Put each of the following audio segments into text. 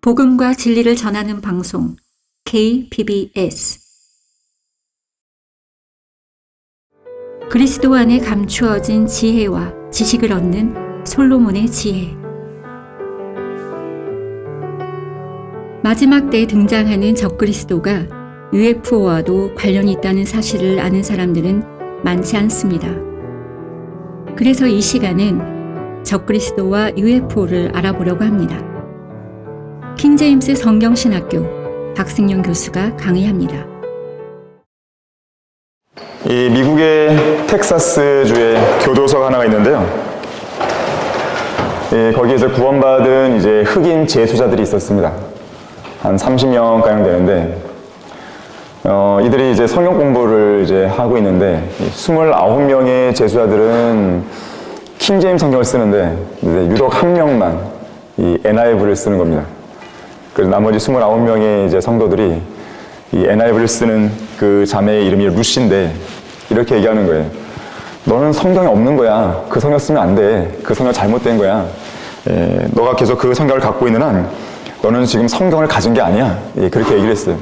복음과 진리를 전하는 방송 KBS 그리스도 안에 감추어진 지혜와 지식을 얻는 솔로몬의 지혜. 마지막 때에 등장하는 적그리스도가 UFO와도 관련이 있다는 사실을 아는 사람들은 많지 않습니다. 그래서 이 시간은 적그리스도와 UFO를 알아보려고 합니다. 킹제임스 성경신학교 박승용 교수가 강의합니다. 이 미국의 텍사스주에 교도소가 하나가 있는데요. 거기에서 구원받은 이제 흑인 재수자들이 있었습니다. 한 30명 가량 되는데, 이들이 이제 성경 공부를 이제 하고 있는데, 29명의 재수자들은 킹제임스 성경을 쓰는데, 유독 한 명만 이 NIV를 쓰는 겁니다. 그래서 나머지 29명의 이제 성도들이 이 NIV를 쓰는 그 자매의 이름이 루시인데, 이렇게 얘기하는 거예요. 너는 성경에 없는 거야. 그 성경 쓰면 안 돼. 그 성경 잘못된 거야. 너가 계속 그 성경을 갖고 있는 한 너는 지금 성경을 가진 게 아니야. 그렇게 얘기를 했어요.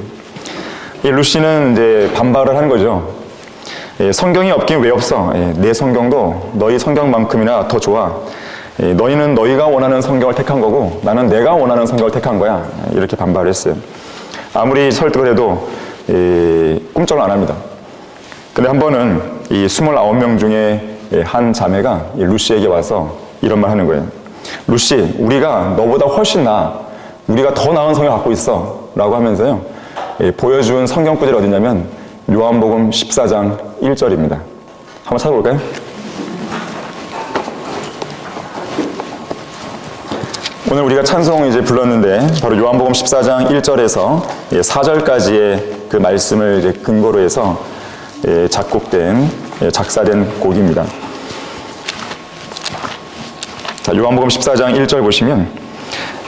이 루시는 이제 반발을 하는 거죠. 성경이 없긴 왜 없어? 내 성경도 너희 성경만큼이나 더 좋아. 너희는 너희가 원하는 성경을 택한 거고 나는 내가 원하는 성경을 택한 거야. 이렇게 반발을 했어요. 아무리 설득을 해도 꿈쩍을 안 합니다. 근데 한 번은 이 29명 중에 한 자매가 이 루시에게 와서 이런 말 하는 거예요. 루시, 우리가 너보다 훨씬 나아. 우리가 더 나은 성경 갖고 있어. 라고 하면서요. 보여준 성경 구절이 어디냐면 요한복음 14장 1절입니다. 한번 찾아볼까요? 오늘 우리가 찬송 이제 불렀는데 바로 요한복음 14장 1절에서 4절까지의 그 말씀을 이제 근거로 해서 작곡된, 작사된 곡입니다. 자, 요한복음 14장 1절 보시면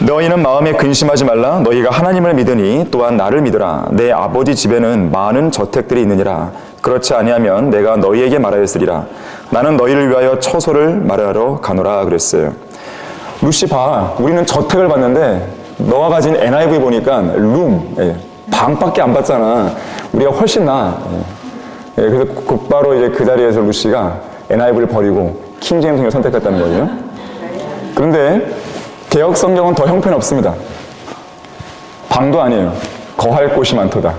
너희는 마음에 근심하지 말라. 너희가 하나님을 믿으니 또한 나를 믿으라. 내 아버지 집에는 많은 저택들이 있느니라. 그렇지 아니하면 내가 너희에게 말하였으리라. 나는 너희를 위하여 처소를 마련하러 가노라 그랬어요. 루시 봐. 우리는 저택을 봤는데 너가 가진 NIV 보니까 방밖에 안 봤잖아. 우리가 훨씬 나아. 그래서 곧바로 이제 그 자리에서 루시가 NIV를 버리고 킹제임스 성경을 선택했다는 거죠. 그런데 개역 성경은 더 형편없습니다. 방도 아니에요. 거할 곳이 많도다.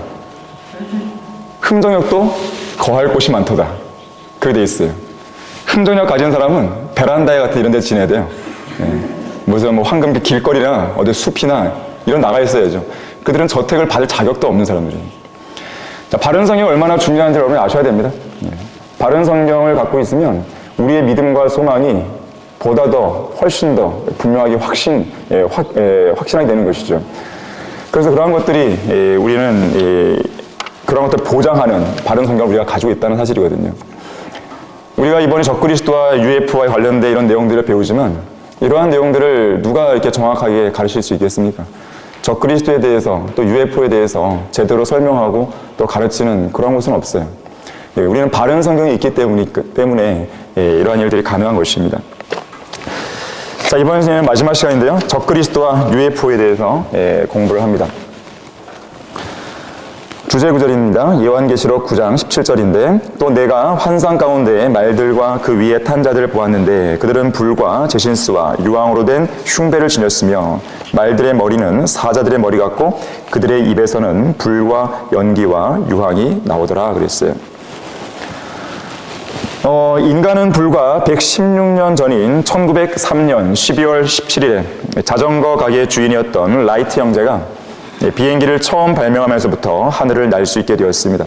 흠정역도 거할 곳이 많도다. 그렇게 돼 있어요. 흠정역 가진 사람은 베란다에 같은 이런 데 지내야 돼요. 무슨 뭐 황금빛 길거리나 어디 숲이나 이런 나가 있어야죠. 그들은 저택을 받을 자격도 없는 사람들이에요. 자, 바른 성경이 얼마나 중요한지 여러분이 아셔야 됩니다. 바른 성경을 갖고 있으면 우리의 믿음과 소망이 보다 더 훨씬 더 분명하게 확신하게 되는 것이죠. 그래서 그러한 것들이 우리는 그런 것들을 보장하는 바른 성경을 우리가 가지고 있다는 사실이거든요. 우리가 이번에 적그리스도와 UFO와 관련된 이런 내용들을 배우지만 이러한 내용들을 누가 이렇게 정확하게 가르칠 수 있겠습니까? 적그리스도에 대해서 또 UFO에 대해서 제대로 설명하고 또 가르치는 그런 곳은 없어요. 우리는 바른 성경이 있기 때문에 이러한 일들이 가능한 것입니다. 자, 이번 시간은 마지막 시간인데요. 적그리스도와 UFO에 대해서 공부를 합니다. 주제 구절입니다. 요한계시록 9장 17절인데 또 내가 환상 가운데 말들과 그 위에 탄 자들을 보았는데 그들은 불과 제신스와 유황으로 된 흉배를 지녔으며 말들의 머리는 사자들의 머리 같고 그들의 입에서는 불과 연기와 유황이 나오더라 그랬어요. 인간은 불과 116년 전인 1903년 12월 17일에 자전거 가게의 주인이었던 라이트 형제가 비행기를 처음 발명하면서부터 하늘을 날 수 있게 되었습니다.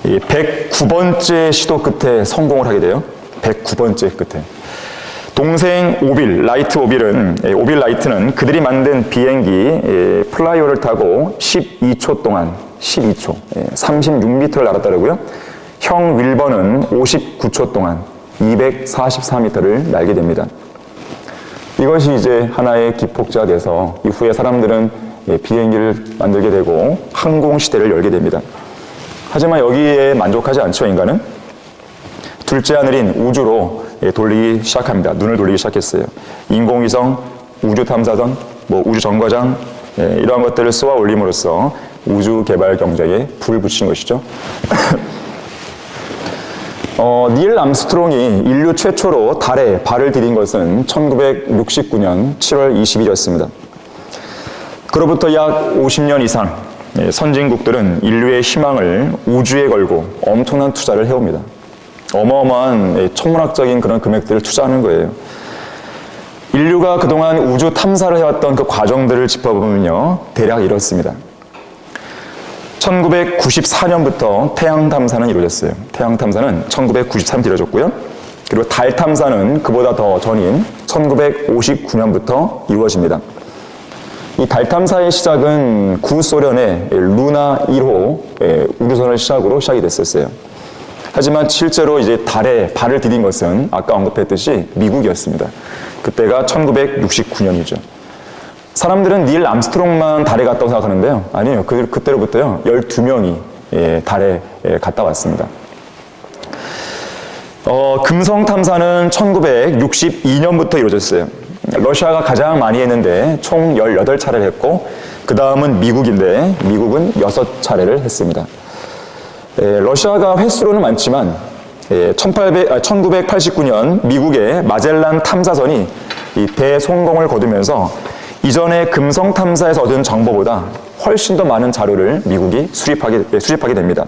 109번째 시도 끝에 성공을 하게 돼요. 109번째 끝에. 동생 오빌, 라이트 오빌은, 오빌 라이트는 그들이 만든 비행기 플라이어를 타고 12초 동안, 36m를 날았다고요. 형 윌버는 59초 동안 244m를 날게 됩니다. 이것이 이제 하나의 기폭제가 돼서 이후에 사람들은 비행기를 만들게 되고 항공시대를 열게 됩니다. 하지만 여기에 만족하지 않죠, 인간은? 둘째 하늘인 우주로 돌리기 시작합니다. 눈을 돌리기 시작했어요. 인공위성, 우주탐사선, 뭐 우주 정거장 이러한 것들을 쏘아 올림으로써 우주 개발 경쟁에 불을 붙인 것이죠. 닐 암스트롱이 인류 최초로 달에 발을 디딘 것은 1969년 7월 20일이었습니다. 그로부터 약 50년 이상 선진국들은 인류의 희망을 우주에 걸고 엄청난 투자를 해옵니다. 어마어마한 천문학적인 그런 금액들을 투자하는 거예요. 인류가 그동안 우주 탐사를 해왔던 그 과정들을 짚어보면요, 대략 이렇습니다. 1994년부터 태양 탐사는 이루어졌어요. 태양 탐사는 1993년부터 이루어졌고요. 그리고 달 탐사는 그보다 더 전인 1959년부터 이루어집니다. 이 달 탐사의 시작은 구소련의 루나 1호 우주선을 시작으로 시작이 됐었어요. 하지만 실제로 이제 달에 발을 디딘 것은 아까 언급했듯이 미국이었습니다. 그때가 1969년이죠. 사람들은 닐 암스트롱만 달에 갔다고 생각하는데요. 아니에요. 그때로부터요 12명이 달에 갔다 왔습니다. 금성 탐사는 1962년부터 이루어졌어요. 러시아가 가장 많이 했는데 총 18차례를 했고, 그 다음은 미국인데 미국은 6차례를 했습니다. 러시아가 횟수로는 많지만 1989년 미국의 마젤란 탐사선이 이 대성공을 거두면서 이전에 금성 탐사에서 얻은 정보보다 훨씬 더 많은 자료를 미국이 수집하게 됩니다.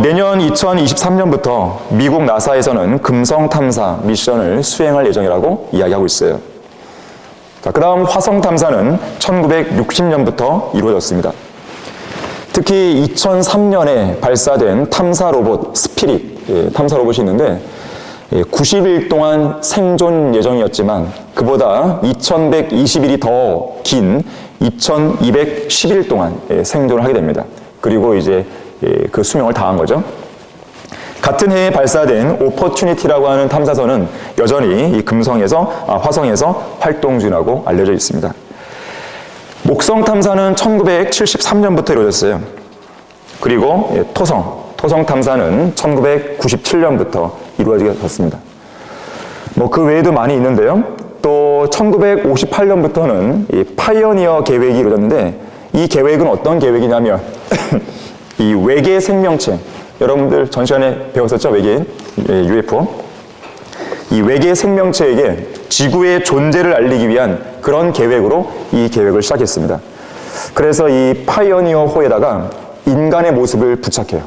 내년 2023년부터 미국 나사에서는 금성 탐사 미션을 수행할 예정이라고 이야기하고 있어요. 자, 그 다음 화성 탐사는 1960년부터 이루어졌습니다. 특히 2003년에 발사된 탐사 로봇 스피릿 탐사 로봇이 있는데 90일 동안 생존 예정이었지만 그보다 2120일이 더 긴 2211일 동안 생존을 하게 됩니다. 그리고 이제 그 수명을 다한 거죠. 같은 해에 발사된 오퍼튜니티라고 하는 탐사선은 여전히 이 화성에서 활동 중이라고 알려져 있습니다. 목성 탐사는 1973년부터 이루어졌어요. 그리고 토성 탐사는 1997년부터 이루어지게 됐습니다. 뭐 그 외에도 많이 있는데요. 또 1958년부터는 이 파이어니어 계획이 이루어졌는데, 이 계획은 어떤 계획이냐면 이 외계 생명체, 여러분들 전 시간에 배웠었죠? 외계인, UFO. 이 외계 생명체에게 지구의 존재를 알리기 위한 그런 계획으로 이 계획을 시작했습니다. 그래서 이 파이어니어호에다가 인간의 모습을 부착해요.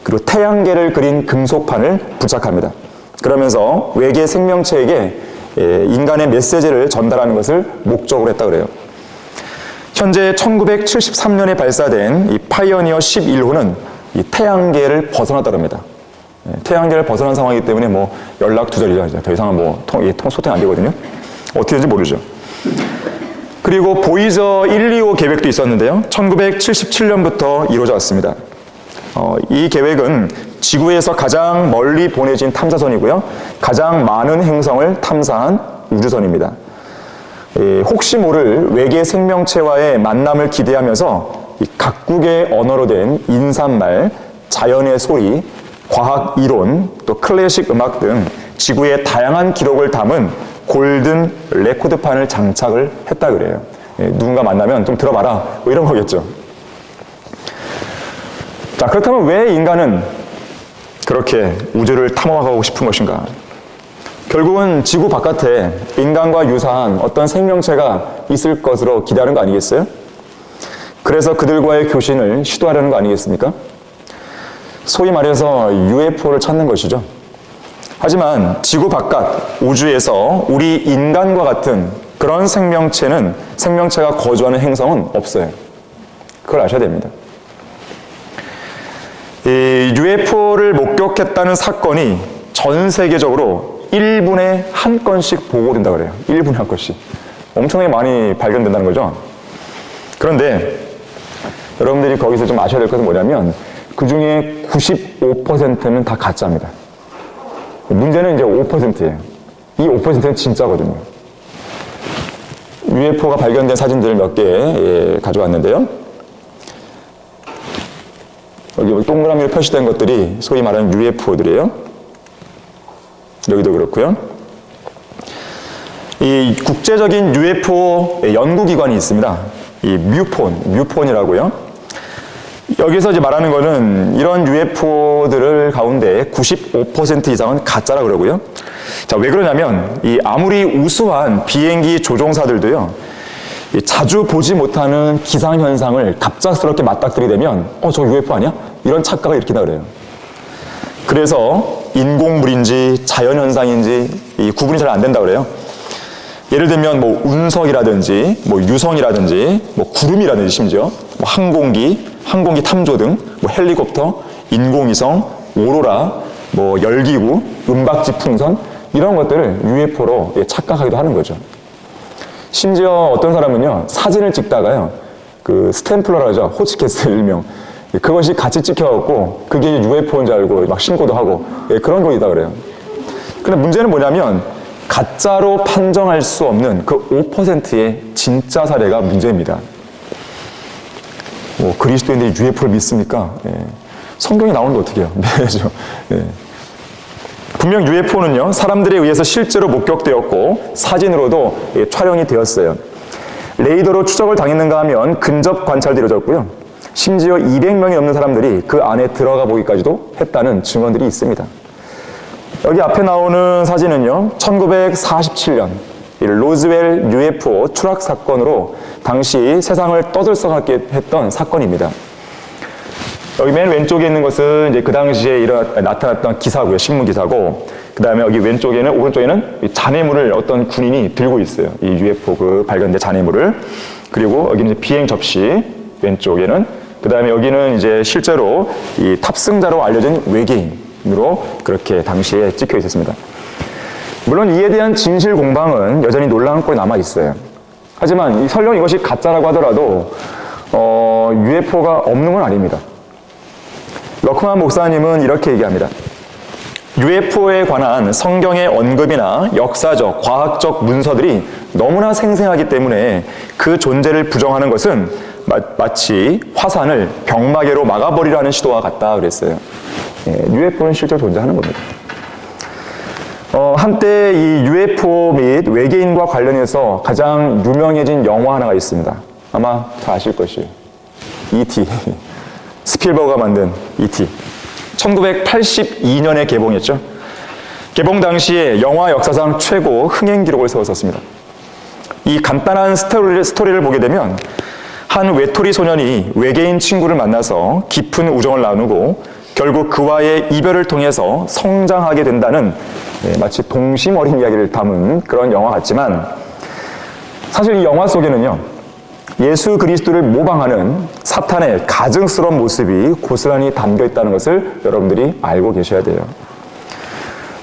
그리고 태양계를 그린 금속판을 부착합니다. 그러면서 외계 생명체에게 인간의 메시지를 전달하는 것을 목적으로 했다고 그래요. 현재 1973년에 발사된 이 파이어니어 11호는 이 태양계를 벗어났다고 합니다. 태양계를 벗어난 상황이기 때문에 뭐 연락 두절이죠. 더 이상은 뭐 소통 안 되거든요. 어떻게 되는지 모르죠. 그리고 보이저 1, 2호 계획도 있었는데요. 1977년부터 이루어져 왔습니다. 이 계획은 지구에서 가장 멀리 보내진 탐사선이고요. 가장 많은 행성을 탐사한 우주선입니다. 혹시 모를 외계 생명체와의 만남을 기대하면서 각국의 언어로 된 인사말, 자연의 소리, 과학 이론, 또 클래식 음악 등 지구의 다양한 기록을 담은 골든 레코드판을 장착을 했다 그래요. 누군가 만나면 좀 들어봐라, 뭐 이런 거겠죠. 자, 그렇다면 왜 인간은 그렇게 우주를 탐험하고 싶은 것인가? 결국은 지구 바깥에 인간과 유사한 어떤 생명체가 있을 것으로 기대하는 거 아니겠어요? 그래서 그들과의 교신을 시도하려는 거 아니겠습니까? 소위 말해서 UFO를 찾는 것이죠. 하지만 지구 바깥 우주에서 우리 인간과 같은 그런 생명체가 거주하는 행성은 없어요. 그걸 아셔야 됩니다. 이 UFO를 목격했다는 사건이 전 세계적으로 1분에 한 건씩 보고된다 그래요. 1분에 한 건씩. 엄청나게 많이 발견된다는 거죠. 그런데 여러분들이 거기서 좀 아셔야 될 것은 뭐냐면 그 중에 95%는 다 가짜입니다. 문제는 이제 5%예요. 이 5%는 진짜거든요. UFO가 발견된 사진들을 몇 개 가져왔는데요. 여기 동그라미로 표시된 것들이 소위 말하는 UFO들이에요. 여기도 그렇고요. 이 국제적인 UFO 연구기관이 있습니다. 이 뮤폰이라고요. 여기서 이제 말하는 거는 이런 UFO들을 가운데 95% 이상은 가짜라 그러고요. 자, 왜 그러냐면 이 아무리 우수한 비행기 조종사들도요, 자주 보지 못하는 기상현상을 갑작스럽게 맞닥뜨리게 되면 저 UFO 아니야? 이런 착각을 일으킨다 그래요. 그래서 인공물인지 자연현상인지 이 구분이 잘 안 된다 그래요. 예를 들면 뭐 운석이라든지 뭐 유성이라든지 뭐 구름이라든지 심지어 뭐 항공기 탐조 등 뭐 헬리콥터, 인공위성, 오로라, 뭐 열기구, 은박지 풍선 이런 것들을 UFO로 착각하기도 하는 거죠. 심지어 어떤 사람은요, 사진을 찍다가요, 그 스탬플러라고 하죠. 호치키스 일명. 그것이 같이 찍혀갖고 그게 UFO인 줄 알고 막 신고도 하고 그런 거 있다 그래요. 근데 문제는 뭐냐면 가짜로 판정할 수 없는 그 5%의 진짜 사례가 문제입니다. 뭐 그리스도인들이 UFO를 믿습니까? 성경에 나오는 거 어떻게 해요? 믿어야죠. 분명 UFO는요, 사람들에 의해서 실제로 목격되었고 사진으로도 촬영이 되었어요. 레이더로 추적을 당했는가 하면 근접 관찰도 이루어졌고요. 심지어 200명이 넘는 사람들이 그 안에 들어가 보기까지도 했다는 증언들이 있습니다. 여기 앞에 나오는 사진은요, 1947년 로즈웰 UFO 추락 사건으로 당시 세상을 떠들썩하게 했던 사건입니다. 여기 맨 왼쪽에 있는 것은 이제 그 당시에 나타났던 기사고요, 신문 기사고, 그 다음에 여기 오른쪽에는 잔해물을 어떤 군인이 들고 있어요. 이 UFO 그 발견된 잔해물을. 그리고 여기는 이제 비행 접시 왼쪽에는, 그 다음에 여기는 이제 실제로 이 탑승자로 알려진 외계인으로 그렇게 당시에 찍혀 있었습니다. 물론 이에 대한 진실 공방은 여전히 논란은 꽤 남아 있어요. 하지만 설령 이것이 가짜라고 하더라도 UFO가 없는 건 아닙니다. 러크만 목사님은 이렇게 얘기합니다. UFO에 관한 성경의 언급이나 역사적, 과학적 문서들이 너무나 생생하기 때문에 그 존재를 부정하는 것은 마치 화산을 병마개로 막아버리라는 시도와 같다 그랬어요. UFO는 실제로 존재하는 겁니다. 한때 이 UFO 및 외계인과 관련해서 가장 유명해진 영화 하나가 있습니다. 아마 다 아실 것이에요. E.T. 스필버그가 만든 E.T. 1982년에 개봉했죠. 개봉 당시에 영화 역사상 최고 흥행 기록을 세웠었습니다. 이 간단한 스토리를 보게 되면 한 외톨이 소년이 외계인 친구를 만나서 깊은 우정을 나누고 결국 그와의 이별을 통해서 성장하게 된다는 마치 동심 어린 이야기를 담은 그런 영화 같지만, 사실 이 영화 속에는요, 예수 그리스도를 모방하는 사탄의 가증스러운 모습이 고스란히 담겨 있다는 것을 여러분들이 알고 계셔야 돼요.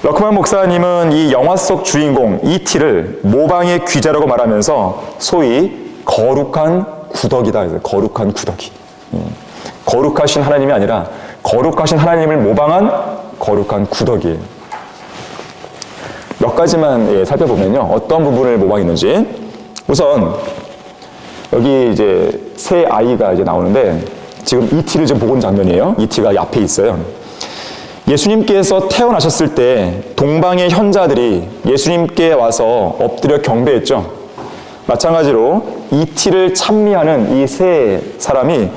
러크만 목사님은 이 영화 속 주인공 E.T를 모방의 귀재라고 말하면서 소위 거룩한 구덕이다 해서 거룩한 구덕이. 거룩하신 하나님이 아니라 거룩하신 하나님을 모방한 거룩한 구덕이에요. 몇 가지만 살펴보면요, 어떤 부분을 모방했는지. 우선 여기 이제 새 아이가 이제 나오는데 지금 E.T를 지금 보고 있는 장면이에요. E.T가 앞에 있어요. 예수님께서 태어나셨을 때 동방의 현자들이 예수님께 와서 엎드려 경배했죠. 마찬가지로 E.T를 찬미하는 이 세 사람이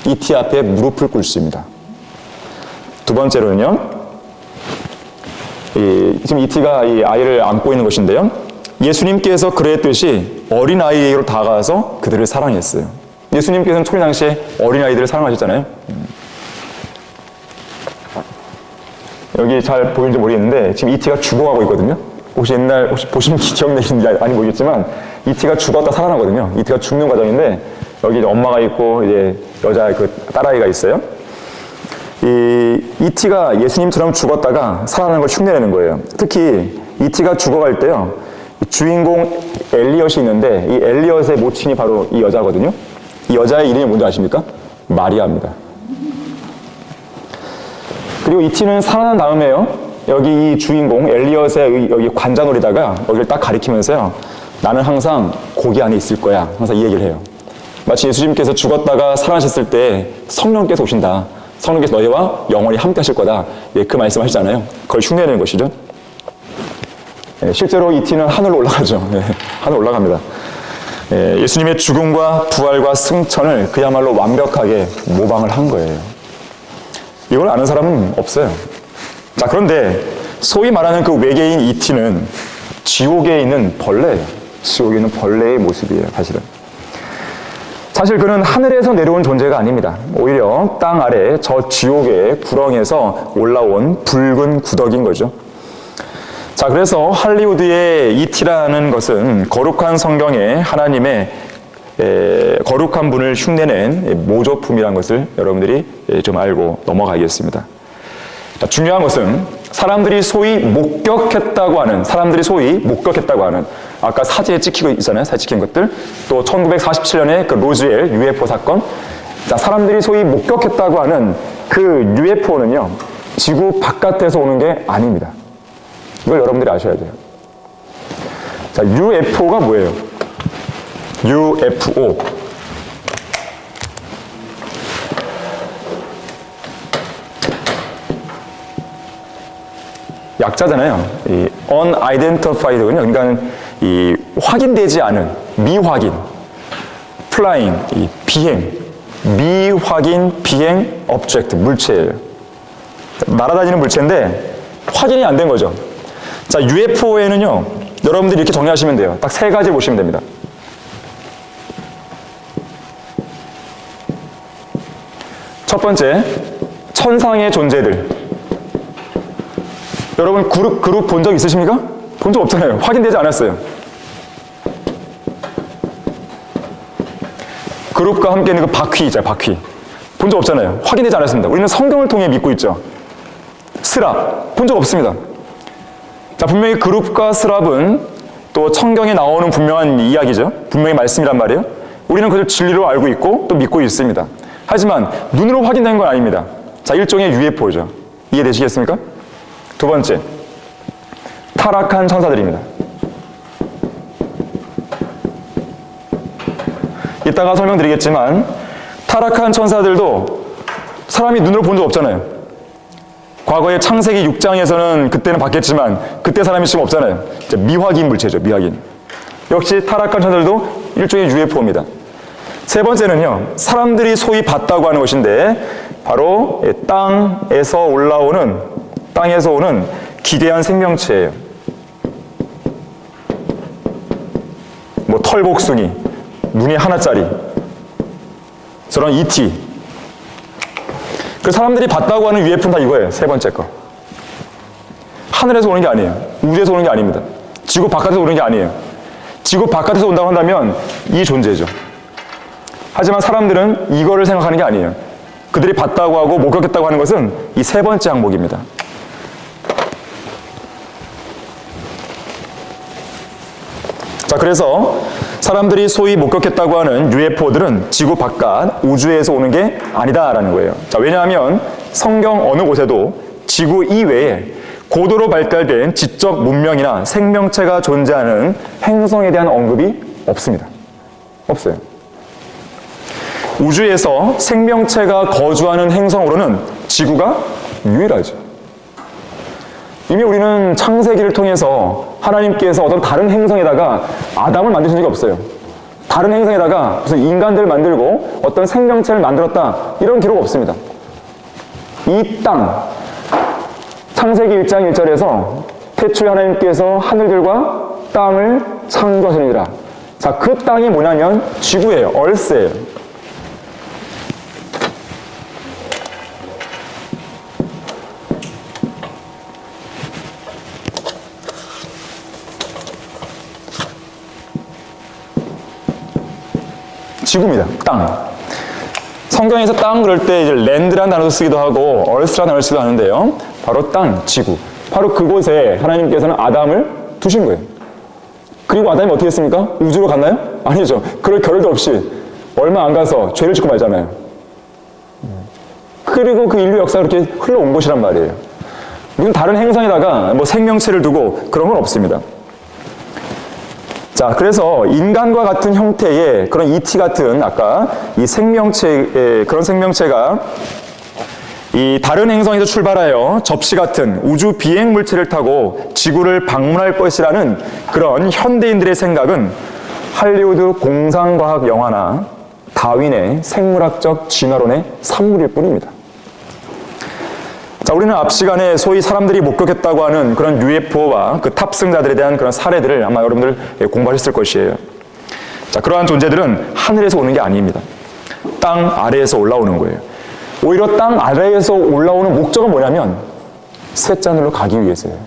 E.T 앞에 무릎을 꿇습니다. 두 번째로는요, 지금 E.T가 이 아이를 안고 있는 것인데요, 예수님께서 그랬듯이 어린아이에게로 다가가서 그들을 사랑했어요. 예수님께서는 초기 당시에 어린아이들을 사랑하셨잖아요. 여기 잘 보이는지 모르겠는데 지금 E.T가 죽어가고 있거든요. 혹시 보신 기억나시는지 아니 모르겠지만 E.T가 죽었다 살아나거든요. E.T가 죽는 과정인데 여기 이제 엄마가 있고 이제 여자 그 딸아이가 있어요. 이 E.T가 예수님처럼 죽었다가 살아나는 걸 흉내내는 거예요. 특히 E.T가 죽어갈 때요, 주인공 엘리엇이 있는데 이 엘리엇의 모친이 바로 이 여자거든요. 이 여자의 이름이 뭔지 아십니까? 마리아입니다. 그리고 E.T는 살아난 다음에요, 여기 이 주인공 엘리엇의 여기 관자놀이다가 여기를 딱 가리키면서요, 나는 항상 고기 안에 있을 거야, 항상 이 얘기를 해요. 마치 예수님께서 죽었다가 살아나셨을 때 성령께서 오신다, 성령께서 너희와 영원히 함께 하실 거다, 그 말씀 하시잖아요. 그걸 흉내내는 것이죠. 실제로 ET는 하늘로 올라가죠. 하늘 올라갑니다. 예수님의 죽음과 부활과 승천을 그야말로 완벽하게 모방을 한 거예요. 이걸 아는 사람은 없어요. 자, 그런데 소위 말하는 그 외계인 ET는 지옥에 있는 벌레예요. 지옥에 있는 벌레의 모습이에요, 사실은. 사실 그는 하늘에서 내려온 존재가 아닙니다. 오히려 땅 아래 저 지옥의 구렁에서 올라온 붉은 구더기인 거죠. 자, 그래서 할리우드의 ET라는 것은 거룩한 성경에 하나님의 거룩한 분을 흉내낸 모조품이라는 것을 여러분들이 좀 알고 넘어가겠습니다. 자, 중요한 것은 사람들이 소위 목격했다고 하는 아까 사진에 찍히고 있잖아요. 사진 찍힌 것들. 또 1947년에 그 로즈웰 UFO 사건. 자, 사람들이 소위 목격했다고 하는 그 UFO는요, 지구 바깥에서 오는 게 아닙니다. 이걸 여러분들이 아셔야 돼요. 자, UFO가 뭐예요? UFO. 약자잖아요. 이 unidentified군요. 그러니까 이 확인되지 않은, 미확인, flying, 이 비행, 미확인 비행 object, 물체예요. 날아다니는 물체인데 확인이 안 된 거죠. 자, UFO에는요, 여러분들이 이렇게 정리하시면 돼요. 딱 세 가지 보시면 됩니다. 첫 번째, 천상의 존재들. 여러분 그룹 본 적 있으십니까? 본 적 없잖아요. 확인되지 않았어요. 그룹과 함께 있는 그 바퀴 있잖아요. 바퀴. 본 적 없잖아요. 확인되지 않았습니다. 우리는 성경을 통해 믿고 있죠. 스랍. 본 적 없습니다. 자, 분명히 그룹과 스랍은 또 성경에 나오는 분명한 이야기죠. 분명히 말씀이란 말이에요. 우리는 그걸 진리로 알고 있고 또 믿고 있습니다. 하지만 눈으로 확인된 건 아닙니다. 자, 일종의 UFO죠. 이해되시겠습니까? 두 번째, 타락한 천사들입니다. 이따가 설명드리겠지만 타락한 천사들도 사람이 눈으로 본 적 없잖아요. 과거에 창세기 6장에서는 그때는 봤겠지만 그때 사람이 지금 없잖아요. 미확인 물체죠. 미확인. 역시 타락한 천사들도 일종의 UFO입니다. 세 번째는요, 사람들이 소위 봤다고 하는 것인데 바로 땅에서 오는 기괴한 생명체예요. 뭐 털복숭이, 눈이 하나짜리, 저런 ET. 그 사람들이 봤다고 하는 UFO는 다 이거예요. 세 번째 거. 하늘에서 오는 게 아니에요. 우주에서 오는 게 아닙니다. 지구 바깥에서 오는 게 아니에요. 지구 바깥에서 온다고 한다면 이 존재죠. 하지만 사람들은 이거를 생각하는 게 아니에요. 그들이 봤다고 하고 목격했다고 하는 것은 이 세 번째 항목입니다. 자, 그래서 사람들이 소위 목격했다고 하는 UFO들은 지구 바깥 우주에서 오는 게 아니다라는 거예요. 자, 왜냐하면 성경 어느 곳에도 지구 이외에 고도로 발달된 지적 문명이나 생명체가 존재하는 행성에 대한 언급이 없습니다. 없어요. 우주에서 생명체가 거주하는 행성으로는 지구가 유일하죠. 이미 우리는 창세기를 통해서 하나님께서 어떤 다른 행성에다가 아담을 만드신 적이 없어요. 다른 행성에다가 무슨 인간들을 만들고 어떤 생명체를 만들었다, 이런 기록 없습니다. 이 땅, 창세기 1장 1절에서 태초에 하나님께서 하늘들과 땅을 창조하시니라. 자, 그 땅이 뭐냐면 지구예요. 얼스예요. 지구입니다. 땅. 성경에서 땅 그럴 때 이제 랜드라는 단어도 쓰기도 하고 얼스라는 단어를 쓰기도 하는데요. 바로 땅, 지구. 바로 그곳에 하나님께서는 아담을 두신 거예요. 그리고 아담이 어떻게 했습니까? 우주로 갔나요? 아니죠. 그럴 겨를도 없이 얼마 안 가서 죄를 짓고 말잖아요. 그리고 그 인류 역사가 그렇게 흘러온 것이란 말이에요. 무슨 다른 행성에다가 뭐 생명체를 두고 그런 건 없습니다. 자, 그래서 인간과 같은 형태의 그런 ET 같은 아까 이 생명체, 그런 생명체가 이 다른 행성에서 출발하여 접시 같은 우주 비행 물체를 타고 지구를 방문할 것이라는 그런 현대인들의 생각은 할리우드 공상과학 영화나 다윈의 생물학적 진화론의 산물일 뿐입니다. 자, 우리는 앞 시간에 소위 사람들이 목격했다고 하는 그런 UFO와 그 탑승자들에 대한 그런 사례들을 아마 여러분들 공부하셨을 것이에요. 자, 그러한 존재들은 하늘에서 오는 게 아닙니다. 땅 아래에서 올라오는 거예요. 오히려 땅 아래에서 올라오는 목적은 뭐냐면 셋째 하늘로 가기 위해서예요.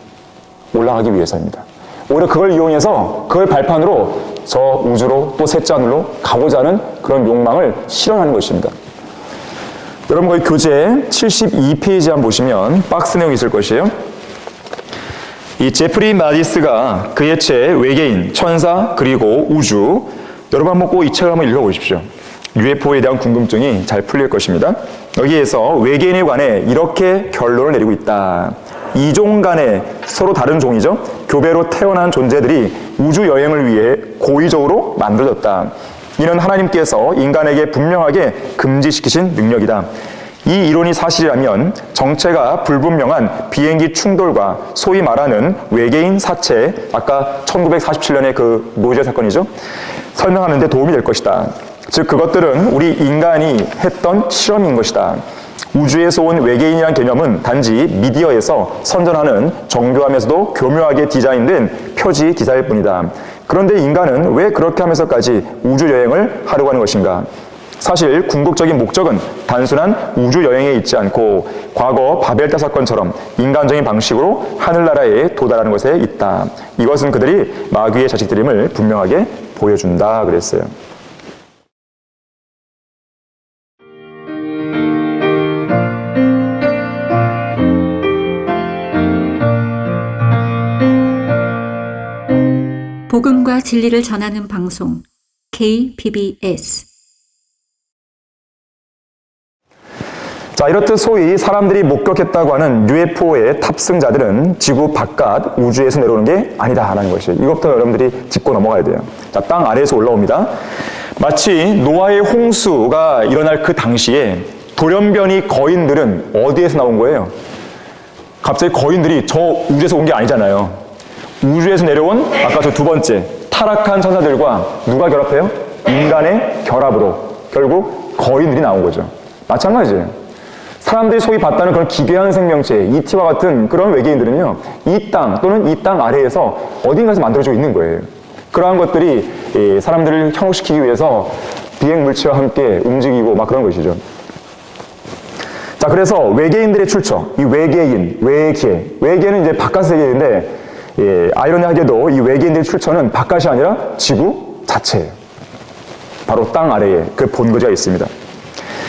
올라가기 위해서입니다. 오히려 그걸 이용해서 그걸 발판으로 저 우주로 또 셋째 하늘로 가고자 하는 그런 욕망을 실현하는 것입니다. 여러분 거기 교재 72페이지 한번 보시면 박스 내용이 있을 것이에요. 이 제프리 마디스가 그의 책 외계인, 천사, 그리고 우주, 여러분 한번 꼭 이 책을 한번 읽어보십시오. UFO에 대한 궁금증이 잘 풀릴 것입니다. 여기에서 외계인에 관해 이렇게 결론을 내리고 있다. 이종 간에 서로 다른 종이죠. 교배로 태어난 존재들이 우주 여행을 위해 고의적으로 만들어졌다. 이는 하나님께서 인간에게 분명하게 금지시키신 능력이다. 이 이론이 사실이라면 정체가 불분명한 비행기 충돌과 소위 말하는 외계인 사체, 아까 1947년의 그 노제 사건이죠. 설명하는 데 도움이 될 것이다. 즉 그것들은 우리 인간이 했던 실험인 것이다. 우주에서 온 외계인이란 개념은 단지 미디어에서 선전하는 정교하면서도 교묘하게 디자인된 표지 기사일 뿐이다. 그런데 인간은 왜 그렇게 하면서까지 우주 여행을 하려고 하는 것인가? 사실 궁극적인 목적은 단순한 우주 여행에 있지 않고 과거 바벨탑 사건처럼 인간적인 방식으로 하늘나라에 도달하는 것에 있다. 이것은 그들이 마귀의 자식들임을 분명하게 보여준다 그랬어요. 복음과 진리를 전하는 방송 KBS. 자, 이렇듯 소위 사람들이 목격했다고 하는 UFO의 탑승자들은 지구 바깥 우주에서 내려오는 게 아니다라는 것이에요. 이것부터 여러분들이 짚고 넘어가야 돼요. 자, 땅 아래에서 올라옵니다. 마치 노아의 홍수가 일어날 그 당시에 돌연변이 거인들은 어디에서 나온 거예요? 갑자기 거인들이 저 우주에서 온 게 아니잖아요. 우주에서 내려온 아까 저 두 번째 타락한 천사들과 누가 결합해요? 인간의 결합으로 결국 거인들이 나온 거죠. 마찬가지예요. 사람들이 소위 봤다는 그런 기괴한 생명체, ET와 같은 그런 외계인들은요, 이 땅 또는 이 땅 아래에서 어딘가에서 만들어지고 있는 거예요. 그러한 것들이 사람들을 현혹시키기 위해서 비행 물체와 함께 움직이고 막 그런 것이죠. 자, 그래서 외계인들의 출처, 이 외계인, 외계는 이제 바깥 세계인데, 아이러니하게도 이 외계인들의 출처는 바깥이 아니라 지구 자체예요. 바로 땅 아래에 그 본거지가 있습니다.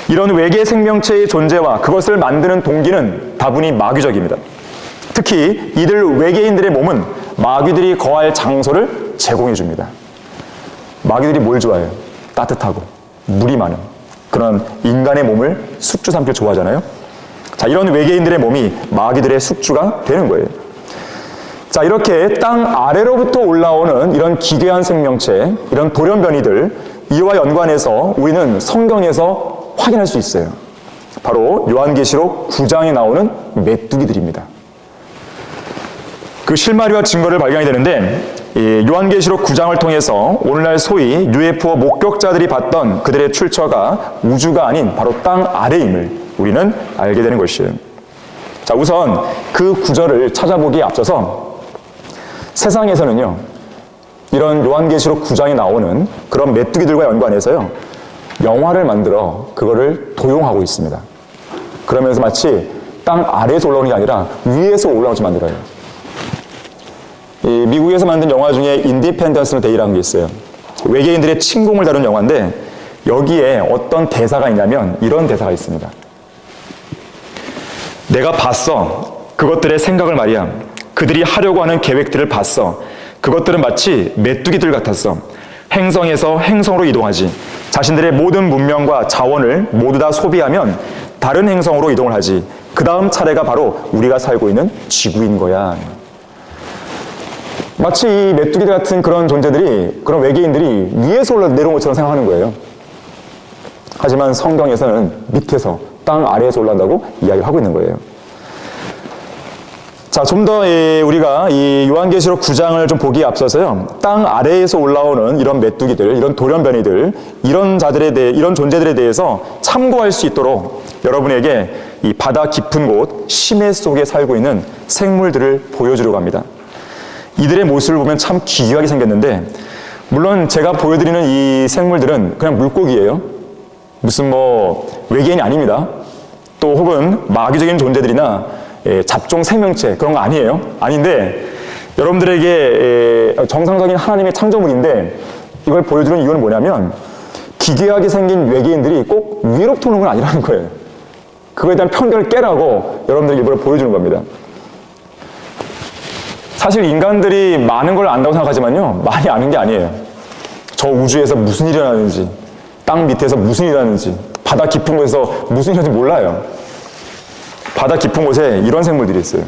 이런 외계 생명체의 존재와 그것을 만드는 동기는 다분히 마귀적입니다. 특히 이들 외계인들의 몸은 마귀들이 거할 장소를 제공해 줍니다. 마귀들이 뭘 좋아해요? 따뜻하고 물이 많은 그런 인간의 몸을 숙주 삼기를 좋아하잖아요. 자, 이런 외계인들의 몸이 마귀들의 숙주가 되는 거예요. 자, 이렇게 땅 아래로부터 올라오는 이런 기괴한 생명체, 이런 돌연변이들, 이와 연관해서 우리는 성경에서 확인할 수 있어요. 바로 요한계시록 9장에 나오는 메뚜기들입니다. 그 실마리와 증거를 발견이 되는데, 요한계시록 9장을 통해서 오늘날 소위 UFO 목격자들이 봤던 그들의 출처가 우주가 아닌 바로 땅 아래임을 우리는 알게 되는 것이에요. 자, 우선 그 구절을 찾아보기에 앞서서 세상에서는요, 이런 요한계시록 9장에 나오는 그런 메뚜기들과 연관해서요, 영화를 만들어 그거를 도용하고 있습니다. 그러면서 마치 땅 아래에서 올라오는 게 아니라 위에서 올라오지 만들어요. 이 미국에서 만든 영화 중에 인디펜던스 데이라는 게 있어요. 외계인들의 침공을 다룬 영화인데 여기에 어떤 대사가 있냐면 이런 대사가 있습니다. 내가 봤어. 그것들의 생각을 말이야. 그들이 하려고 하는 계획들을 봤어. 그것들은 마치 메뚜기들 같았어. 행성에서 행성으로 이동하지. 자신들의 모든 문명과 자원을 모두 다 소비하면 다른 행성으로 이동을 하지. 그 다음 차례가 바로 우리가 살고 있는 지구인 거야. 마치 이 메뚜기들 같은 그런 존재들이, 그런 외계인들이 위에서 올라 내려온 것처럼 생각하는 거예요. 하지만 성경에서는 밑에서 땅 아래에서 올라온다고 이야기를 하고 있는 거예요. 자, 좀 더 우리가 이 요한계시록 9장을 좀 보기에 앞서서요, 땅 아래에서 올라오는 이런 메뚜기들, 이런 돌연변이들, 이런 자들에 대해, 이런 존재들에 대해서 참고할 수 있도록 여러분에게 이 바다 깊은 곳 심해 속에 살고 있는 생물들을 보여주려고 합니다. 이들의 모습을 보면 참 기이하게 생겼는데, 물론 제가 보여드리는 이 생물들은 그냥 물고기예요. 무슨 뭐 외계인이 아닙니다. 또 혹은 마귀적인 존재들이나 잡종 생명체 그런 거 아니에요. 아닌데 여러분들에게 정상적인 하나님의 창조물인데 이걸 보여주는 이유는 뭐냐면 기괴하게 생긴 외계인들이 꼭 위롭게 오는 건 아니라는 거예요. 그거에 대한 편견을 깨라고 여러분들에게 일부러 보여주는 겁니다. 사실 인간들이 많은 걸 안다고 생각하지만요, 많이 아는 게 아니에요. 저 우주에서 무슨 일이 일어나는지, 땅 밑에서 무슨 일이 일어나는지, 바다 깊은 곳에서 무슨 일이 일어나는지 몰라요. 바다 깊은 곳에 이런 생물들이 있어요.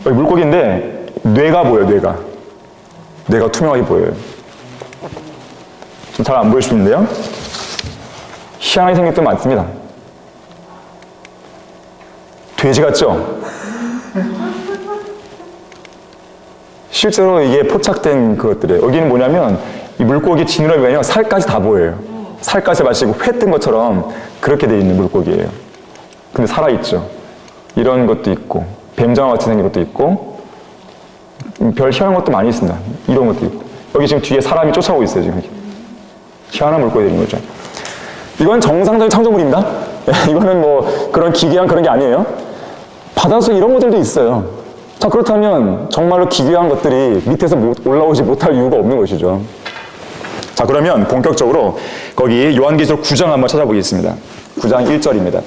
여기 물고기인데 뇌가 보여요. 뇌가 투명하게 보여요. 좀 잘 안 보일 수 있는데요, 희한하게 생긴 것도 많습니다. 돼지 같죠? 실제로 이게 포착된 그것들이에요. 여기는 뭐냐면 이 물고기 지느러미 보면 살까지 다 보여요. 살까지 마시고 회 뜬 것처럼 그렇게 돼 있는 물고기예요. 근데 살아있죠. 이런 것도 있고 뱀장어 같이 생긴 것도 있고 별 희한한 것도 많이 있습니다. 이런 것도 있고 여기 지금 뒤에 사람이 쫓아오고 있어요. 지금 희한한 물고기들인 거죠. 이건 정상적인 창조물입니다. 이거는 뭐 그런 기괴한 그런 게 아니에요. 바닷속에 이런 것들도 있어요. 자, 그렇다면 정말로 기괴한 것들이 밑에서 올라오지 못할 이유가 없는 것이죠. 자, 그러면 본격적으로 거기 요한계시록 9장 한번 찾아보겠습니다. 9장 1절입니다.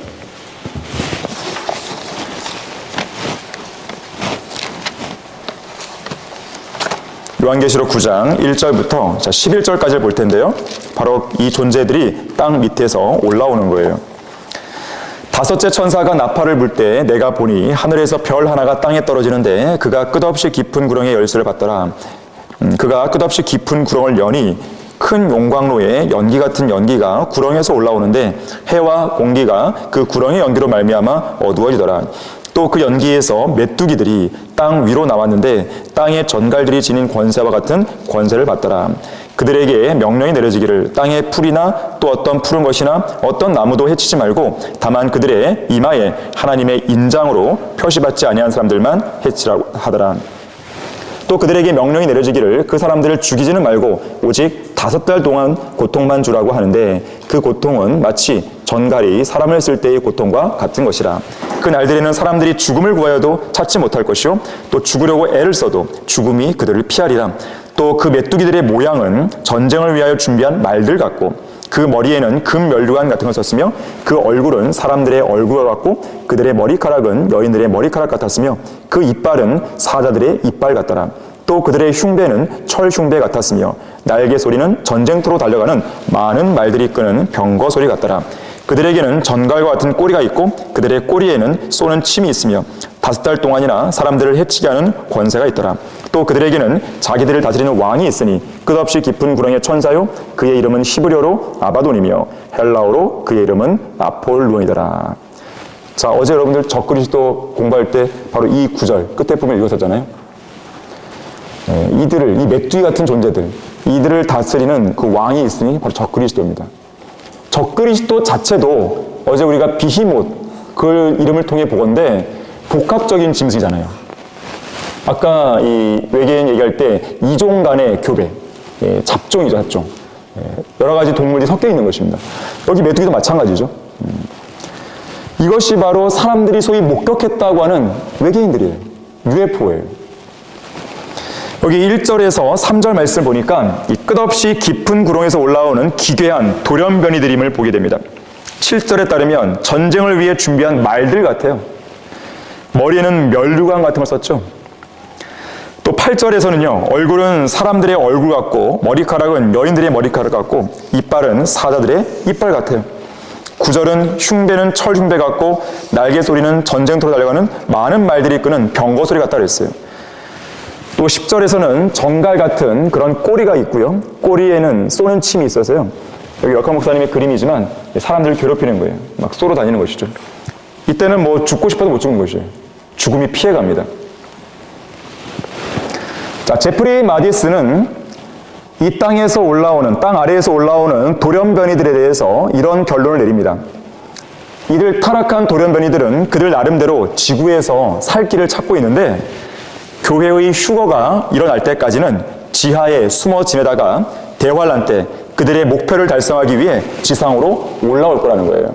요한계시록 9장 1절부터 11절까지를 볼 텐데요. 바로 이 존재들이 땅 밑에서 올라오는 거예요. 다섯째 천사가 나팔을 불 때 내가 보니 하늘에서 별 하나가 땅에 떨어지는데 그가 끝없이 깊은 구렁의 열쇠를 받더라. 그가 끝없이 깊은 구렁을 여니 큰 용광로에 연기 같은 연기가 구렁에서 올라오는데 해와 공기가 그 구렁의 연기로 말미암아 어두워지더라. 또 그 연기에서 메뚜기들이 땅 위로 나왔는데 땅의 전갈들이 지닌 권세와 같은 권세를 받더라. 그들에게 명령이 내려지기를 땅의 풀이나 또 어떤 푸른 것이나 어떤 나무도 해치지 말고 다만 그들의 이마에 하나님의 인장으로 표시받지 아니한 사람들만 해치라고 하더라. 또 그들에게 명령이 내려지기를 그 사람들을 죽이지는 말고 오직 5달 동안 고통만 주라고 하는데 그 고통은 마치 전갈이 사람을 쓸 때의 고통과 같은 것이라. 그 날들에는 사람들이 죽음을 구하여도 찾지 못할 것이요 또 죽으려고 애를 써도 죽음이 그들을 피하리라. 또 그 메뚜기들의 모양은 전쟁을 위하여 준비한 말들 같고 그 머리에는 금 면류관 같은 걸 썼으며 그 얼굴은 사람들의 얼굴과 같고 그들의 머리카락은 여인들의 머리카락 같았으며 그 이빨은 사자들의 이빨 같더라. 또 그들의 흉배는 철 흉배 같았으며 날개 소리는 전쟁터로 달려가는 많은 말들이 끄는 병거 소리 같더라. 그들에게는 전갈과 같은 꼬리가 있고 그들의 꼬리에는 쏘는 침이 있으며 5달 동안이나 사람들을 해치게 하는 권세가 있더라. 또 그들에게는 자기들을 다스리는 왕이 있으니 끝없이 깊은 구렁의 천사요 그의 이름은 히브리어로 아바돈이며 헬라어로 그의 이름은 아폴론이더라. 자, 어제 여러분들 적그리스도 공부할 때 바로 이 구절 끝에 부분 읽었었잖아요. 이들을, 이 메뚜기 같은 존재들, 이들을 다스리는 그 왕이 있으니 바로 적그리스도입니다. 적그리스도 자체도 어제 우리가 비히못 그 이름을 통해 보건데 복합적인 짐승이잖아요. 아까 이 외계인 얘기할 때 이종 간의 교배, 잡종이죠, 잡종. 여러 가지 동물이 섞여 있는 것입니다. 여기 메뚜기도 마찬가지죠. 이것이 바로 사람들이 소위 목격했다고 하는 외계인들이에요. UFO예요. 여기 1절에서 3절 말씀을 보니까 이 끝없이 깊은 구렁에서 올라오는 기괴한 돌연변이들임을 보게 됩니다. 7절에 따르면 전쟁을 위해 준비한 말들 같아요. 머리에는 면류관 같은 걸 썼죠. 또 8절에서는요, 얼굴은 사람들의 얼굴 같고 머리카락은 여인들의 머리카락 같고 이빨은 사자들의 이빨 같아요. 9절은 흉배는 철 흉배 같고 날개 소리는 전쟁터로 달려가는 많은 말들이 끄는 병거 소리 같다 그랬어요. 또 10절에서는 정갈 같은 그런 꼬리가 있고요. 꼬리에는 쏘는 침이 있어서요. 여기 역학 목사님의 그림이지만 사람들을 괴롭히는 거예요. 막 쏘러 다니는 것이죠. 이때는 뭐 죽고 싶어도 못 죽는 것이에요. 죽음이 피해갑니다. 자, 제프리 마디스는 이 땅에서 올라오는, 땅 아래에서 올라오는 돌연변이들에 대해서 이런 결론을 내립니다. 이들 타락한 돌연변이들은 그들 나름대로 지구에서 살 길을 찾고 있는데 교회의 휴거가 일어날 때까지는 지하에 숨어 지내다가 대환란 때 그들의 목표를 달성하기 위해 지상으로 올라올 거라는 거예요.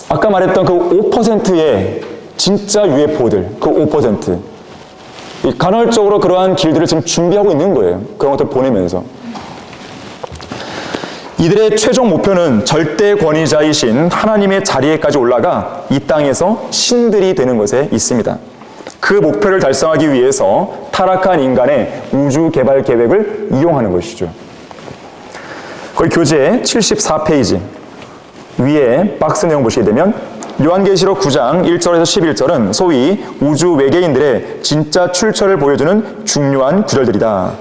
아까 말했던 그 5%의 진짜 UFO들, 그 5%. 간헐적으로 그러한 길들을 지금 준비하고 있는 거예요. 그런 것들 보내면서. 이들의 최종 목표는 절대 권위자이신 하나님의 자리에까지 올라가 이 땅에서 신들이 되는 것에 있습니다. 그 목표를 달성하기 위해서 타락한 인간의 우주 개발 계획을 이용하는 것이죠. 거기 교재 74페이지 위에 박스 내용 보시게 되면 요한계시록 9장 1절에서 11절은 소위 우주 외계인들의 진짜 출처를 보여주는 중요한 구절들이다.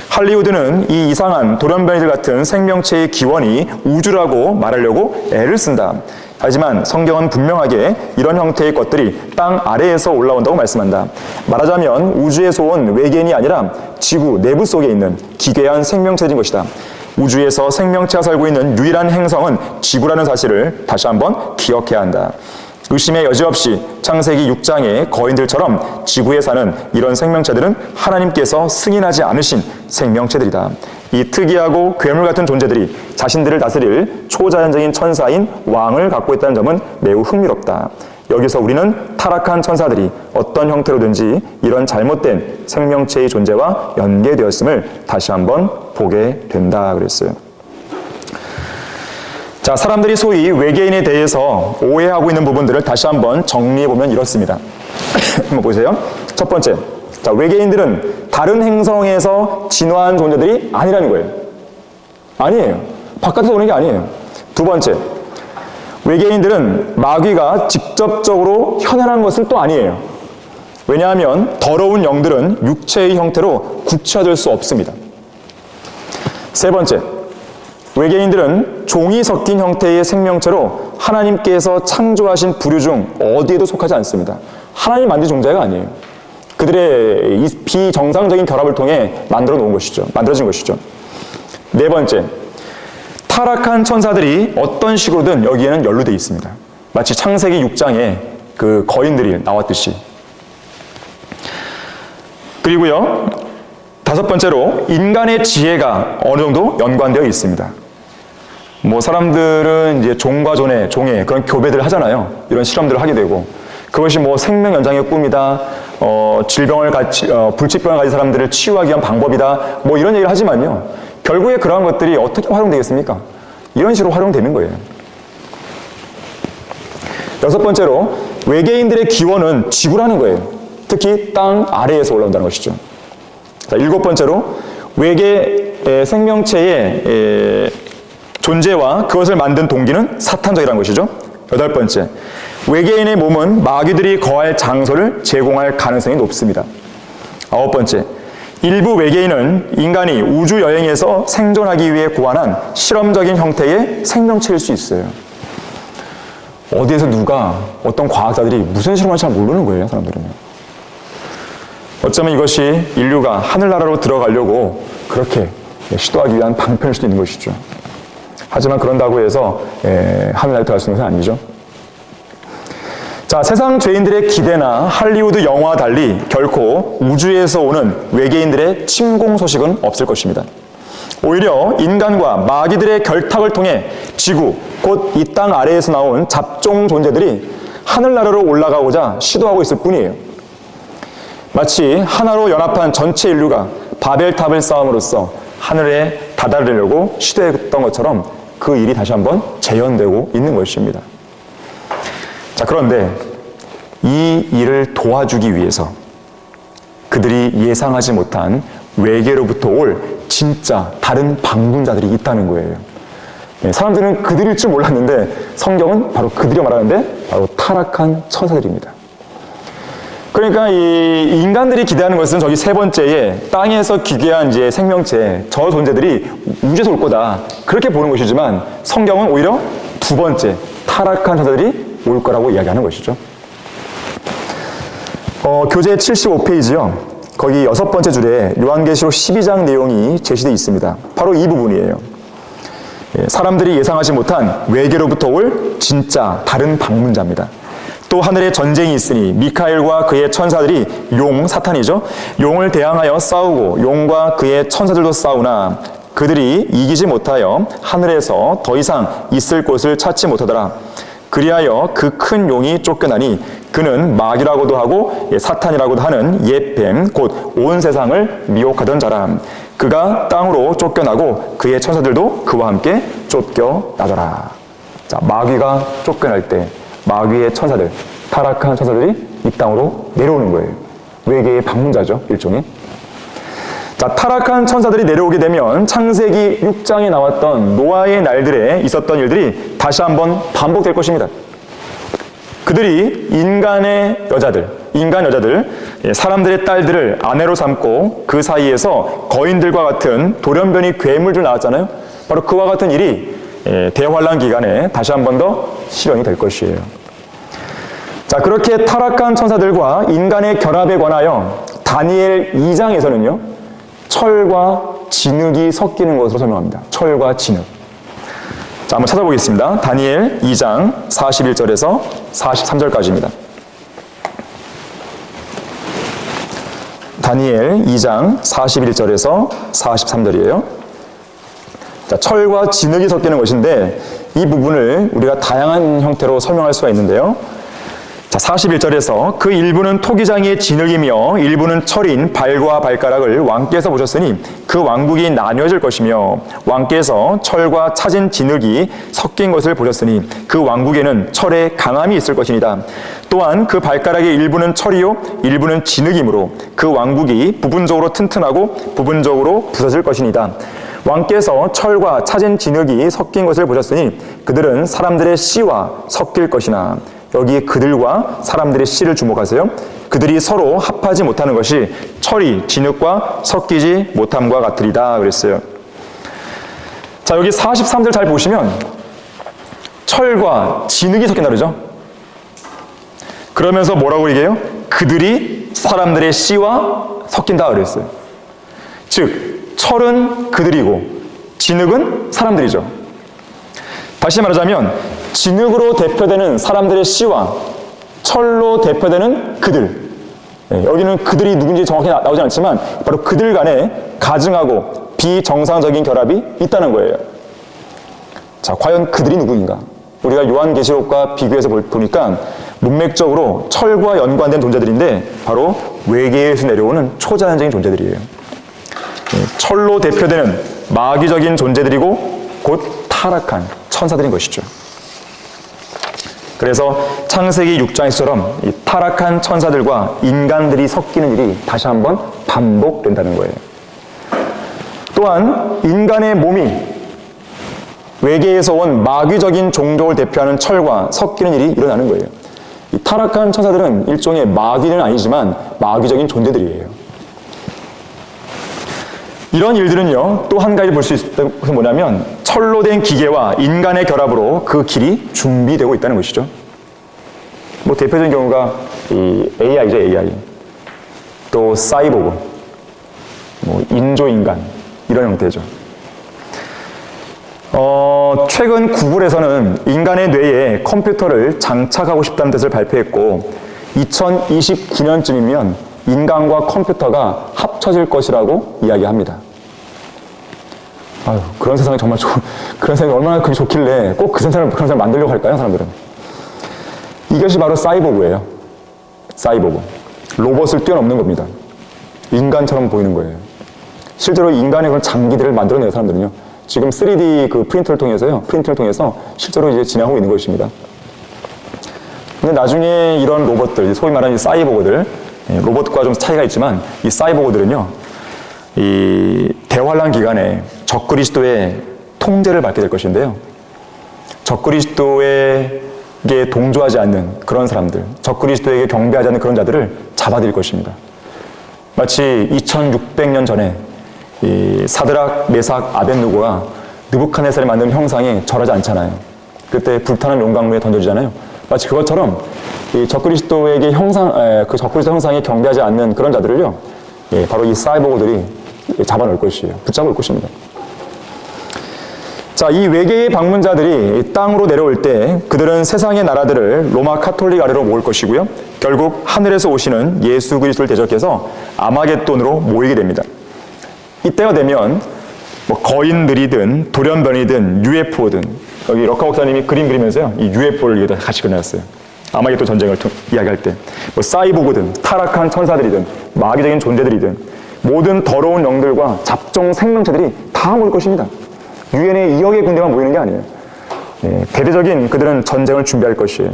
할리우드는 이 이상한 돌연변이들 같은 생명체의 기원이 우주라고 말하려고 애를 쓴다. 하지만 성경은 분명하게 이런 형태의 것들이 땅 아래에서 올라온다고 말씀한다. 말하자면 우주에서 온 외계인이 아니라 지구 내부 속에 있는 기괴한 생명체인 것이다. 우주에서 생명체가 살고 있는 유일한 행성은 지구라는 사실을 다시 한번 기억해야 한다. 의심의 여지 없이 창세기 6장의 거인들처럼 지구에 사는 이런 생명체들은 하나님께서 승인하지 않으신 생명체들이다. 이 특이하고 괴물 같은 존재들이 자신들을 다스릴 초자연적인 천사인 왕을 갖고 있다는 점은 매우 흥미롭다. 여기서 우리는 타락한 천사들이 어떤 형태로든지 이런 잘못된 생명체의 존재와 연계되었음을 다시 한번 보게 된다 그랬어요. 자, 사람들이 소위 외계인에 대해서 오해하고 있는 부분들을 다시 한번 정리해보면 이렇습니다. 한번 보세요. 첫 번째, 자, 외계인들은 다른 행성에서 진화한 존재들이 아니라는 거예요. 아니에요. 바깥에서 오는 게 아니에요. 두 번째, 외계인들은 마귀가 직접적으로 현현한 것은 또 아니에요. 왜냐하면 더러운 영들은 육체의 형태로 구체화될 수 없습니다. 세 번째, 외계인들은 종이 섞인 형태의 생명체로 하나님께서 창조하신 부류 중 어디에도 속하지 않습니다. 하나님 만든 존재가 아니에요. 그들의 이 비정상적인 결합을 통해 만들어진 것이죠. 네 번째, 타락한 천사들이 어떤 식으로든 여기에는 연루되어 있습니다. 마치 창세기 6장에 그 거인들이 나왔듯이. 그리고요, 다섯 번째로 인간의 지혜가 어느 정도 연관되어 있습니다. 뭐 사람들은 이제 종과 종의 그런 교배들을 하잖아요. 이런 실험들을 하게 되고 그것이 뭐 생명 연장의 꿈이다, 불치병을 가진 사람들을 치유하기 위한 방법이다, 뭐 이런 얘기를 하지만요. 결국에 그러한 것들이 어떻게 활용되겠습니까? 이런 식으로 활용되는 거예요. 여섯 번째로 외계인들의 기원은 지구라는 거예요. 특히 땅 아래에서 올라온다는 것이죠. 자, 일곱 번째로 외계 생명체의 존재와 그것을 만든 동기는 사탄적이라는 것이죠. 여덟 번째, 외계인의 몸은 마귀들이 거할 장소를 제공할 가능성이 높습니다. 아홉 번째, 일부 외계인은 인간이 우주 여행에서 생존하기 위해 고안한 실험적인 형태의 생명체일 수 있어요. 어디에서 누가, 어떤 과학자들이 무슨 실험을 잘 모르는 거예요, 사람들은. 어쩌면 이것이 인류가 하늘나라로 들어가려고 그렇게 시도하기 위한 방편일 수도 있는 것이죠. 하지만 그런다고 해서 하늘나라에 들어갈 수 있는 것은 아니죠. 자, 세상 죄인들의 기대나 할리우드 영화와 달리 결코 우주에서 오는 외계인들의 침공 소식은 없을 것입니다. 오히려 인간과 마귀들의 결탁을 통해 지구, 곧 이 땅 아래에서 나온 잡종 존재들이 하늘나라로 올라가고자 시도하고 있을 뿐이에요. 마치 하나로 연합한 전체 인류가 바벨탑을 쌓음으로써 하늘에 다다르려고 시도했던 것처럼 그 일이 다시 한번 재현되고 있는 것입니다. 자, 그런데 이 일을 도와주기 위해서 그들이 예상하지 못한 외계로부터 올 진짜 다른 방문자들이 있다는 거예요. 사람들은 그들일 줄 몰랐는데 성경은 바로 그들이 말하는데 바로 타락한 천사들입니다. 그러니까 이 인간들이 기대하는 것은 저기 세 번째에 땅에서 기괴한 이제 생명체, 저 존재들이 우주에서 올 거다. 그렇게 보는 것이지만 성경은 오히려 두 번째, 타락한 천사들이 올 거라고 이야기하는 것이죠. 교재 75페이지요. 거기 6번째 줄에 요한계시록 12장 내용이 제시되어 있습니다. 바로 이 부분이에요. 사람들이 예상하지 못한 외계로부터 올 진짜 다른 방문자입니다. 또 하늘에 전쟁이 있으니 미카엘과 그의 천사들이 사탄이죠. 용을 대항하여 싸우고 용과 그의 천사들도 싸우나 그들이 이기지 못하여 하늘에서 더 이상 있을 곳을 찾지 못하더라. 그리하여 그 큰 용이 쫓겨나니 그는 마귀라고도 하고 사탄이라고도 하는 옛뱀 곧 온 세상을 미혹하던 자라. 그가 땅으로 쫓겨나고 그의 천사들도 그와 함께 쫓겨나더라. 자, 마귀가 쫓겨날 때 마귀의 천사들, 타락한 천사들이 이 땅으로 내려오는 거예요. 외계의 방문자죠, 일종의. 자, 타락한 천사들이 내려오게 되면 창세기 6장에 나왔던 노아의 날들에 있었던 일들이 다시 한번 반복될 것입니다. 그들이 인간 여자들, 사람들의 딸들을 아내로 삼고 그 사이에서 거인들과 같은 돌연변이 괴물들 나왔잖아요. 바로 그와 같은 일이 대환란 기간에 다시 한 번 더 실현이 될 것이에요. 자, 그렇게 타락한 천사들과 인간의 결합에 관하여 다니엘 2장에서는요. 철과 진흙이 섞이는 것으로 설명합니다. 철과 진흙. 자, 한번 찾아보겠습니다. 다니엘 2장 41절에서 43절까지입니다. 다니엘 2장 41절에서 43절이에요. 자, 철과 진흙이 섞이는 것인데 이 부분을 우리가 다양한 형태로 설명할 수가 있는데요. 자, 41절에서 그 일부는 토기장이의 진흙이며 일부는 철인 발과 발가락을 왕께서 보셨으니 그 왕국이 나뉘어질 것이며 왕께서 철과 차진 진흙이 섞인 것을 보셨으니 그 왕국에는 철의 강함이 있을 것이니라. 또한 그 발가락의 일부는 철이요 일부는 진흙이므로 그 왕국이 부분적으로 튼튼하고 부분적으로 부서질 것이니라. 왕께서 철과 차진 진흙이 섞인 것을 보셨으니 그들은 사람들의 씨와 섞일 것이나. 여기에 그들과 사람들의 씨를 주목하세요. 그들이 서로 합하지 못하는 것이 철이 진흙과 섞이지 못함과 같으리다 그랬어요. 자, 여기 43절 잘 보시면 철과 진흙이 섞인다 그러죠. 그러면서 뭐라고 얘기해요? 그들이 사람들의 씨와 섞인다 그랬어요. 즉 철은 그들이고 진흙은 사람들이죠. 다시 말하자면 진흙으로 대표되는 사람들의 씨와 철로 대표되는 그들. 여기는 그들이 누군지 정확히 나오지 않지만 바로 그들 간에 가증하고 비정상적인 결합이 있다는 거예요. 자, 과연 그들이 누구인가? 우리가 요한계시록과 비교해서 보니까 문맥적으로 철과 연관된 존재들인데 바로 외계에서 내려오는 초자연적인 존재들이에요. 철로 대표되는 마귀적인 존재들이고 곧 타락한 천사들인 것이죠. 그래서 창세기 6장에서처럼 이 타락한 천사들과 인간들이 섞이는 일이 다시 한번 반복된다는 거예요. 또한 인간의 몸이 외계에서 온 마귀적인 종족을 대표하는 철과 섞이는 일이 일어나는 거예요. 이 타락한 천사들은 일종의 마귀는 아니지만 마귀적인 존재들이에요. 이런 일들은요, 또 한 가지 볼 수 있는 것은 뭐냐면 철로 된 기계와 인간의 결합으로 그 길이 준비되고 있다는 것이죠. 뭐 대표적인 경우가 이 AI죠, AI. 또 사이보그, 뭐 인조인간 이런 형태죠. 최근 구글에서는 인간의 뇌에 컴퓨터를 장착하고 싶다는 뜻을 발표했고 2029년쯤이면 인간과 컴퓨터가 합쳐질 것이라고 이야기합니다. 아유, 그런 세상이 정말 그런 세상이 얼마나 그게 좋길래 꼭 그런 세상을 만들려고 할까요, 사람들은? 이것이 바로 사이보그예요. 사이보그. 로봇을 뛰어넘는 겁니다. 인간처럼 보이는 거예요. 실제로 인간의 그런 장기들을 만들어내는 사람들은요. 지금 3D 그 프린터를 통해서 실제로 이제 진행하고 있는 것입니다. 근데 나중에 이런 로봇들, 소위 말하는 사이보그들, 로봇과 좀 차이가 있지만 이 사이보그들은요, 이 대환란 기간에 적그리스도의 통제를 받게 될 것인데요. 적그리스도의 동조하지 않는 그런 사람들, 적그리스도에게 경배하지 않는 그런 자들을 잡아들일 것입니다. 마치 2600년 전에 이 사드락, 메삭, 아벳느고가 느부갓네살이 만든 형상에 절하지 않잖아요. 그때 불타는 용광로에 던져지잖아요. 마치 그것처럼 이 적그리스도에게 그 적그리스도 형상에 경배하지 않는 그런 자들을요, 바로 이 사이보그들이 잡아놓을 것이에요. 붙잡을 것입니다. 자, 이 외계의 방문자들이 땅으로 내려올 때 그들은 세상의 나라들을 로마 카톨릭 아래로 모을 것이고요. 결국 하늘에서 오시는 예수 그리스도를 대적해서 아마겟돈으로 모이게 됩니다. 이때가 되면 뭐 거인들이든 돌연변이든 UFO든, 여기 럭카 목사님이 그림 그리면서요, 이 UFO를 여기다 같이 그려놨어요. 아마겟돈 전쟁을 이야기할 때, 뭐 사이보그든 타락한 천사들이든 마귀적인 존재들이든 모든 더러운 영들과 잡종 생명체들이 다 모일 것입니다. 유엔의 2억의 군대만 모이는 게 아니에요. 대대적인 그들은 전쟁을 준비할 것이에요.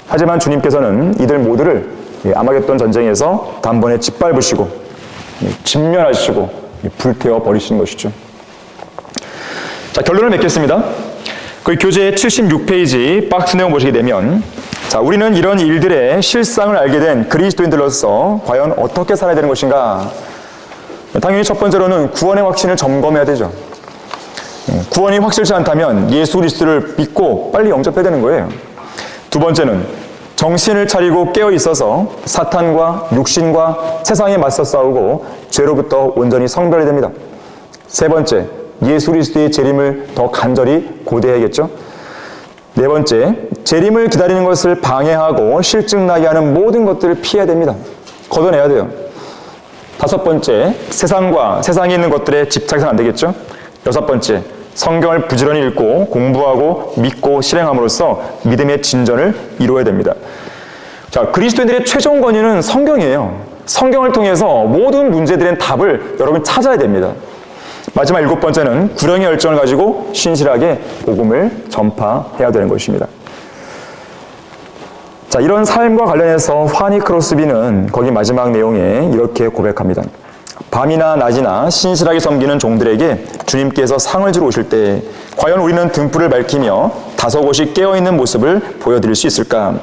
하지만 주님께서는 이들 모두를 아마겟돈 전쟁에서 단번에 짓밟으시고 진멸하시고 불태워 버리시는 것이죠. 자, 결론을 맺겠습니다. 그 교재 76페이지 박스 내용 보시게 되면, 자, 우리는 이런 일들의 실상을 알게 된 그리스도인들로서 과연 어떻게 살아야 되는 것인가? 당연히 첫 번째로는 구원의 확신을 점검해야 되죠. 구원이 확실치 않다면 예수 그리스도를 믿고 빨리 영접해야 되는 거예요. 두 번째는 정신을 차리고 깨어 있어서 사탄과 육신과 세상에 맞서 싸우고 죄로부터 온전히 성별해야 됩니다. 세 번째, 예수 그리스도의 재림을 더 간절히 고대해야겠죠. 네 번째, 재림을 기다리는 것을 방해하고 실증나게 하는 모든 것들을 피해야 됩니다. 걷어내야 돼요. 다섯 번째, 세상과 세상에 있는 것들에 집착해서는 안 되겠죠. 여섯 번째, 성경을 부지런히 읽고 공부하고 믿고 실행함으로써 믿음의 진전을 이루어야 됩니다. 자, 그리스도인들의 최종 권위는 성경이에요. 성경을 통해서 모든 문제들의 답을 여러분 찾아야 됩니다. 마지막 일곱 번째는 구령의 열정을 가지고 신실하게 복음을 전파해야 되는 것입니다. 자, 이런 삶과 관련해서 화니 크로스비는 거기 마지막 내용에 이렇게 고백합니다. 밤이나 낮이나 신실하게 섬기는 종들에게 주님께서 상을 주러 오실 때 과연 우리는 등불을 밝히며 다소곳이 깨어있는 모습을 보여드릴 수 있을까?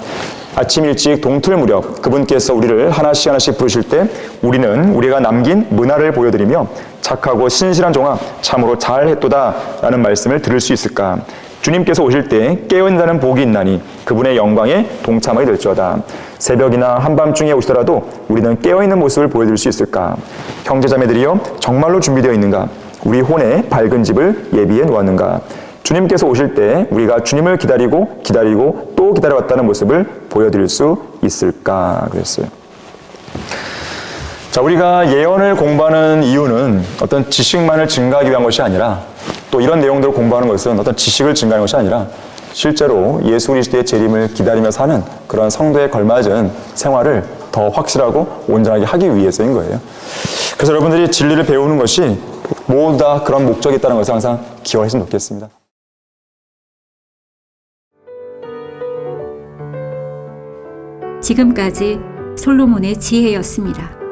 아침 일찍 동틀 무렵 그분께서 우리를 하나씩 하나씩 부르실 때 우리는 우리가 남긴 문화를 보여드리며 착하고 신실한 종아 참으로 잘했도다 라는 말씀을 들을 수 있을까? 주님께서 오실 때 깨어있는 자는 복이 있나니 그분의 영광에 동참하게 될지어다. 새벽이나 한밤중에 오시더라도 우리는 깨어있는 모습을 보여드릴 수 있을까? 형제자매들이여 정말로 준비되어 있는가? 우리 혼에 밝은 집을 예비해 놓았는가? 주님께서 오실 때 우리가 주님을 기다리고 또 기다려왔다는 모습을 보여드릴 수 있을까? 그랬어요. 자, 우리가 예언을 공부하는 이유는 어떤 지식만을 증가하기 위한 것이 아니라, 또 이런 내용들을 공부하는 것은 어떤 지식을 증가하는 것이 아니라 실제로 예수 그리스도의 재림을 기다리며 사는 그런 성도에 걸맞은 생활을 더 확실하고 온전하게 하기 위해서인 거예요. 그래서 여러분들이 진리를 배우는 것이 모두 다 그런 목적이 있다는 것을 항상 기억하시면 좋겠습니다. 지금까지 솔로몬의 지혜였습니다.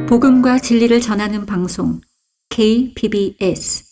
복음과 진리를 전하는 방송 KBBS